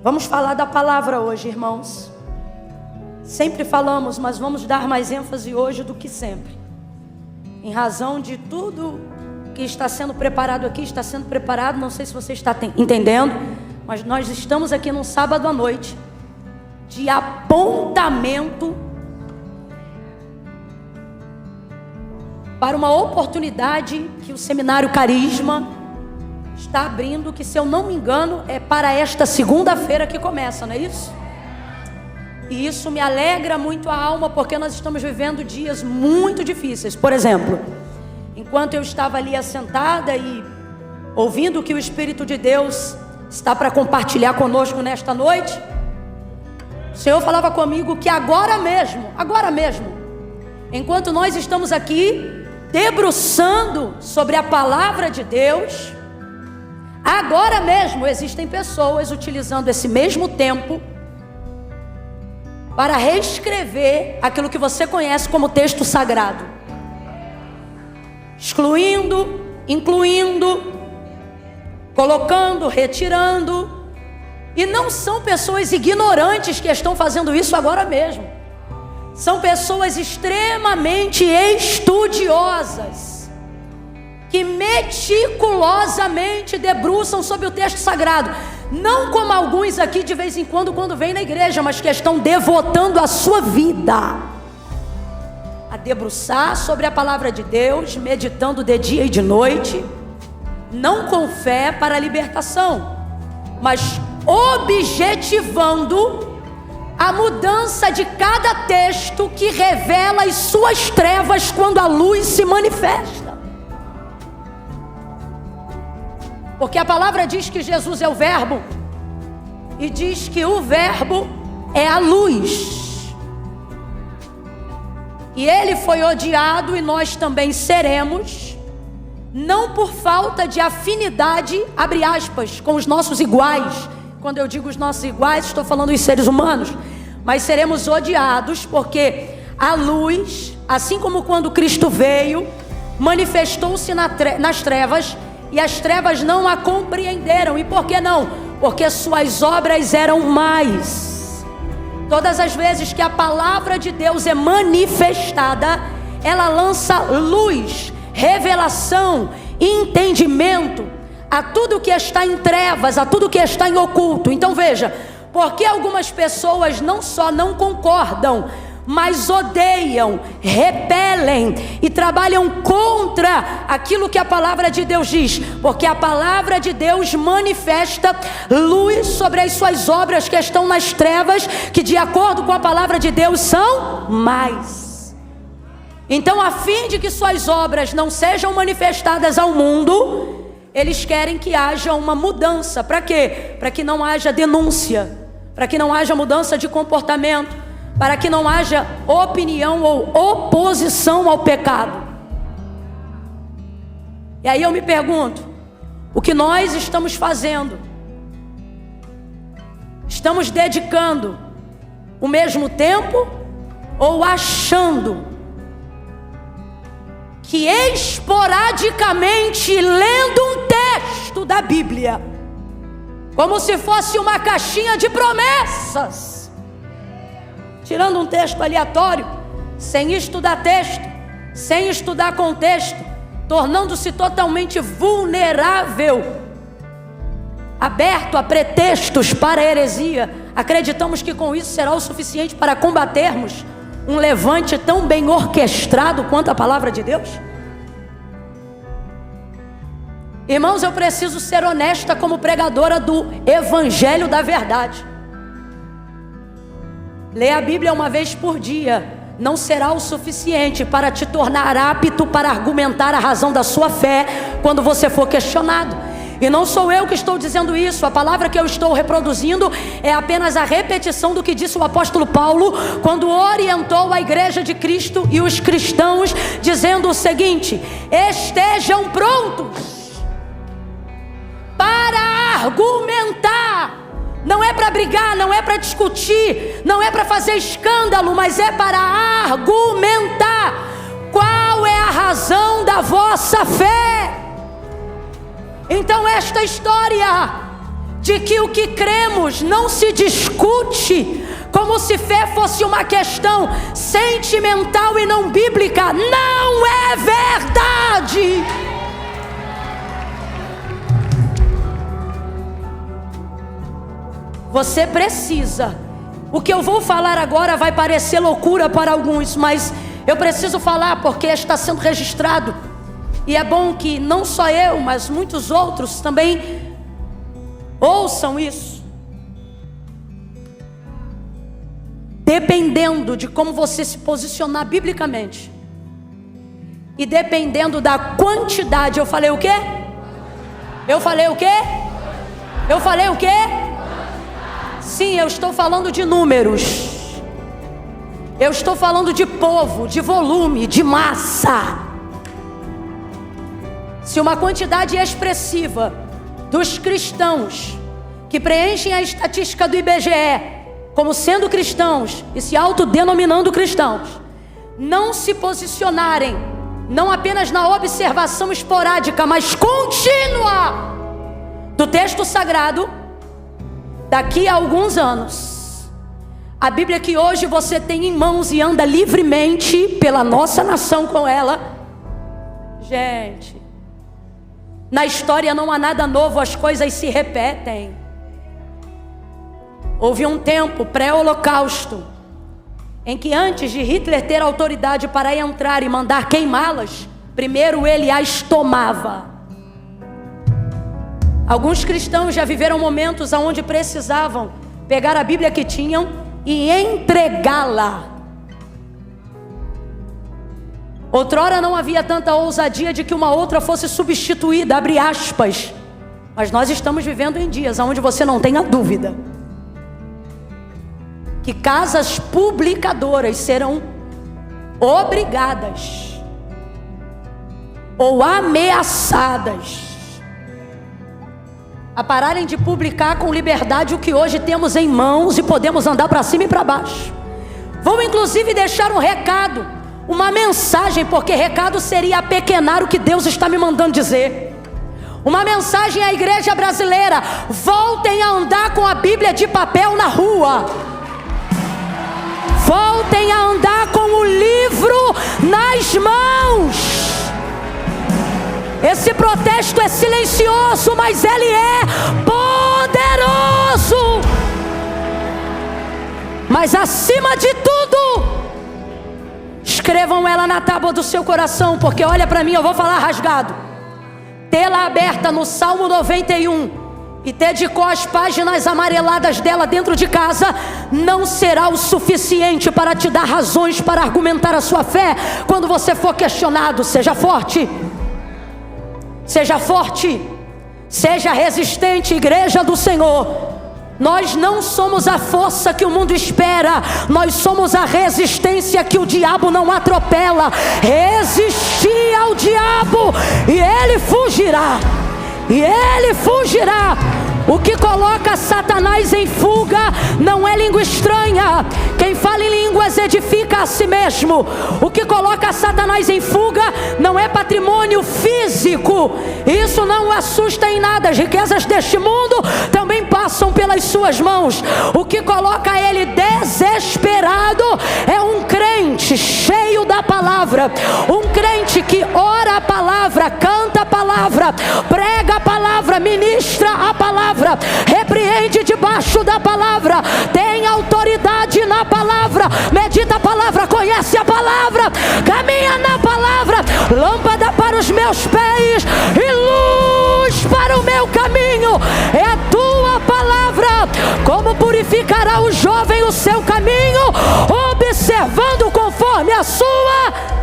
Vamos falar da palavra hoje, irmãos. Sempre falamos, mas vamos dar mais ênfase hoje do que sempre. Em razão de tudo que está sendo preparado aqui, está sendo preparado, não sei se você está entendendo, mas nós estamos aqui num sábado à noite, de apontamento para uma oportunidade que o Seminário Carisma está abrindo, que, se eu não me engano, é para esta segunda-feira que começa, não é isso? E isso me alegra muito a alma, porque nós estamos vivendo dias muito difíceis. Por exemplo, enquanto eu estava ali assentada e ouvindo o que o Espírito de Deus está para compartilhar conosco nesta noite, o Senhor falava comigo que agora mesmo, enquanto nós estamos aqui debruçando sobre a palavra de Deus, agora mesmo existem pessoas utilizando esse mesmo tempo para reescrever aquilo que você conhece como texto sagrado, excluindo, incluindo, colocando, retirando. E não são pessoas ignorantes que estão fazendo isso agora mesmo. São pessoas extremamente estudiosas, que meticulosamente debruçam sobre o texto sagrado. Não como alguns aqui de vez em quando vêm na igreja, mas que estão devotando a sua vida a debruçar sobre a palavra de Deus, meditando de dia e de noite, não com fé para a libertação, mas objetivando a mudança de cada texto que revela as suas trevas quando a luz se manifesta. Porque a palavra diz que Jesus é o Verbo, e diz que o Verbo é a luz, e ele foi odiado, e nós também seremos, não por falta de afinidade, abre aspas, com os nossos iguais. Quando eu digo os nossos iguais, estou falando dos seres humanos. Mas seremos odiados porque a luz, assim como quando Cristo veio, manifestou-se nas trevas, e as trevas não a compreenderam. E por que não? Porque suas obras eram mais. Todas as vezes que a palavra de Deus é manifestada, ela lança luz, revelação, entendimento a tudo que está em trevas, a tudo que está em oculto. Então veja, porque algumas pessoas não só não concordam, mas odeiam, repelem e trabalham contra aquilo que a palavra de Deus diz, porque a palavra de Deus manifesta luz sobre as suas obras que estão nas trevas, que de acordo com a palavra de Deus são mais. Então, a fim de que suas obras não sejam manifestadas ao mundo, eles querem que haja uma mudança. Para quê? Para que não haja denúncia, para que não haja mudança de comportamento, para que não haja opinião ou oposição ao pecado. E aí eu me pergunto, o que nós estamos fazendo? Estamos dedicando o mesmo tempo ou achando que esporadicamente lendo um texto da Bíblia, como se fosse uma caixinha de promessas, tirando um texto aleatório, sem estudar texto, sem estudar contexto, tornando-se totalmente vulnerável, aberto a pretextos para a heresia, acreditamos que com isso será o suficiente para combatermos um levante tão bem orquestrado quanto a palavra de Deus? Irmãos, eu preciso ser honesta como pregadora do Evangelho da Verdade. Ler a Bíblia uma vez por dia não será o suficiente para te tornar apto para argumentar a razão da sua fé quando você for questionado. E não sou eu que estou dizendo isso, a palavra que eu estou reproduzindo é apenas a repetição do que disse o apóstolo Paulo quando orientou a igreja de Cristo e os cristãos, dizendo o seguinte: estejam prontos para argumentar. Não é para brigar, não é para discutir, não é para fazer escândalo, mas é para argumentar qual é a razão da vossa fé. Então esta história de que o que cremos não se discute como se fé fosse uma questão sentimental e não bíblica. Não é verdade. Você precisa. O que eu vou falar agora vai parecer loucura para alguns, mas eu preciso falar porque está sendo registrado. E é bom que não só eu, mas muitos outros também ouçam isso. Dependendo de como você se posicionar biblicamente, e dependendo da quantidade, eu falei o quê? Eu falei o quê? Eu falei o quê? Sim, eu estou falando de números. Eu estou falando de povo, de volume, de massa. Se uma quantidade expressiva dos cristãos que preenchem a estatística do IBGE como sendo cristãos e se autodenominando cristãos, não se posicionarem, não apenas na observação esporádica, mas contínua do texto sagrado, daqui a alguns anos, a Bíblia que hoje você tem em mãos e anda livremente pela nossa nação com ela, gente, na história não há nada novo, as coisas se repetem. Houve um tempo pré-holocausto em que antes de Hitler ter autoridade para entrar e mandar queimá-las, primeiro ele as tomava. Alguns cristãos já viveram momentos onde precisavam pegar a Bíblia que tinham e entregá-la. Outrora não havia tanta ousadia de que uma outra fosse substituída, abre aspas. Mas nós estamos vivendo em dias onde você não tenha dúvida que casas publicadoras serão obrigadas ou ameaçadas a pararem de publicar com liberdade o que hoje temos em mãos e podemos andar para cima e para baixo. Vou inclusive deixar um recado, uma mensagem, porque recado seria apequenar o que Deus está me mandando dizer. Uma mensagem à igreja brasileira: voltem a andar com a Bíblia de papel na rua. Voltem a andar com o livro nas mãos. Esse protesto é silencioso, mas ele é poderoso. Mas acima de tudo, escrevam ela na tábua do seu coração, porque olha para mim, eu vou falar rasgado. Tê-la aberta no Salmo 91 e dedicou as páginas amareladas dela dentro de casa, não será o suficiente para te dar razões para argumentar a sua fé quando você for questionado. Seja forte, seja forte, seja resistente, igreja do Senhor. Nós não somos a força que o mundo espera, nós somos a resistência que o diabo não atropela. Resistir ao diabo e ele fugirá. E ele fugirá. O que coloca Satanás em fuga não é língua estranha. Quem fala em línguas edifica a si mesmo. O que coloca Satanás em fuga não é patrimônio físico. Isso não o assusta em nada. As riquezas deste mundo também passam pelas suas mãos. O que coloca ele desesperado é um crente cheio da palavra. Um crente que ora a palavra, canta a palavra, prega a palavra, ministra a palavra, repreende debaixo da palavra, tem autoridade na palavra, medita a palavra, conhece a palavra, caminha na palavra. Lâmpada para os meus pés e luz para o meu caminho é a tua palavra. Como purificará o jovem o seu caminho, observando conforme a sua